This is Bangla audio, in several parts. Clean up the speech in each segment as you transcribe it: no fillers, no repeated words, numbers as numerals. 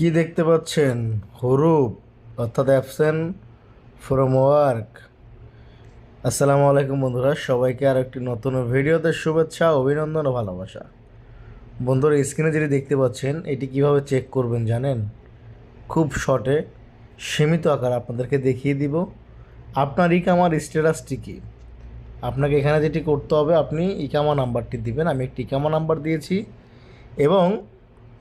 কি দেখতে পাচ্ছেন? হরুপ অর্থাৎ অ্যাবসেন্ট ফ্রম ওয়ার্ক। আসসালামু আলাইকুম বন্ধুরা, সবাইকে আর একটি নতুন ভিডিওতে শুভেচ্ছা, অভিনন্দন ও ভালোবাসা। বন্ধুরা, স্ক্রিনে যেটি দেখতে পাচ্ছেন এটি কিভাবে চেক করবেন জানেন? খুব শর্টে সীমিত আকার আপনাদেরকে দেখিয়ে দিব। আপনার ইকামার স্ট্যাটাসটি কী? আপনাকে এখানে যেটি করতে হবে, আপনি ইকামা নাম্বারটি দিবেন। আমি একটি ইকামা নাম্বার দিয়েছি এবং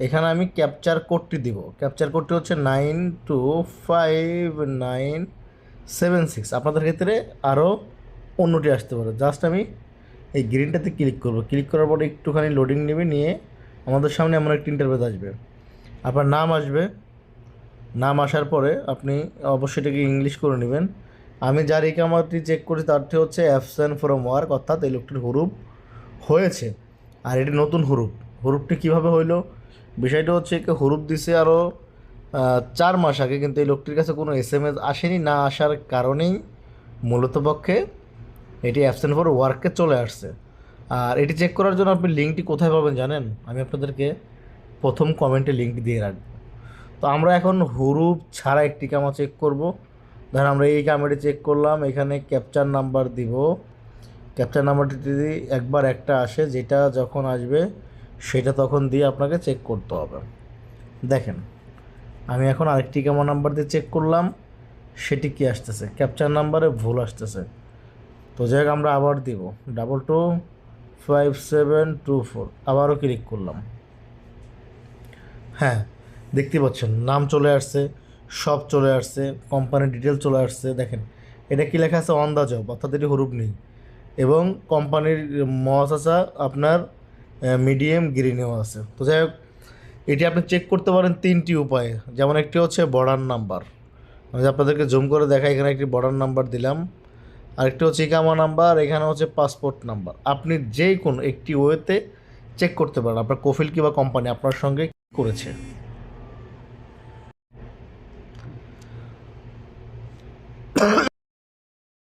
এখানে আমি ক্যাপচার কোডটি দিব। ক্যাপচার কোডটি হচ্ছে 925976। আপনাদের ক্ষেত্রে আরও অন্যটি আসতে পারে। জাস্ট আমি এই গ্রিনটাতে ক্লিক করব। ক্লিক করার পরে একটুখানি লোডিং নেবে, নিয়ে আমাদের সামনে এমন একটি ইন্টারফেস আসবে। আপনার নাম আসবে। নাম আসার পরে আপনি অবশ্যই এটাকে ইংলিশ করে নেবেন। আমি যার ইকামাটি চেক করি তারটি হচ্ছে অ্যাবসেন্ট ফ্রম ওয়ার্ক, অর্থাৎ এই লোকটির হুরুপ হয়েছে। আর এটি নতুন হুরুপ। হুরুপটি কীভাবে হইল? বিষয়টা হচ্ছে কি, হুরুপ দিছে আরও 4 মাস আগে, কিন্তু এই লোকটির কাছে কোনো SMS আসেনি। না আসার কারণেই মূলত পক্ষে এটি অ্যাবসেন্ট ফর ওয়ার্কে চলে আসছে। আর এটি চেক করার জন্য আপনি লিঙ্কটি কোথায় পাবেন জানেন? আমি আপনাদেরকে প্রথম কমেন্টে লিঙ্ক দিয়ে রাখবো। তো আমরা এখন হুরুপ ছাড়া একটি কামা চেক করব। ধরেন আমরা এই কামাটি চেক করলাম, এখানে ক্যাপচার নাম্বার দিব। ক্যাপচার নাম্বারটি যদি একবার একটা আসে, যেটা যখন আসবে সেটা তখন দিয়ে আপনাকে চেক করতে হবে। দেখেন, আমি এখন আরেকটি কামা নাম্বার দিয়ে চেক করলাম, সেটি কি আসতেছে? ক্যাপচার নাম্বারে ভুল আসতেছে। তো যাই হোক, আমরা আবার দিব 225724। আবারও ক্লিক করলাম। হ্যাঁ, দেখতে পাচ্ছেন নাম চলে আসছে, সব চলে আসছে, কোম্পানির ডিটেল চলে আসছে। দেখেন এটা কি লেখা আছে? অন দ্য জব, অর্থাৎ এটি হরুপ নেই। এবং কোম্পানির মহাচাচা আপনার মিডিয়াম গ্রিনেও আছে। তো যাই হোক, এটি আপনি চেক করতে পারেন 3টি উপায়ে। যেমন একটি হচ্ছে বর্ডার নাম্বার, আমি আপনাদেরকে জুম করে দেখাই। এখানে একটি বর্ডার নাম্বার দিলাম। আরেকটি হচ্ছে ইকামা নাম্বার, এখানে হচ্ছে পাসপোর্ট নাম্বার। আপনি যে কোনো একটি ওয়েতে চেক করতে পারেন আপনার কফিল কিংবা কোম্পানি আপনার সঙ্গে করেছে।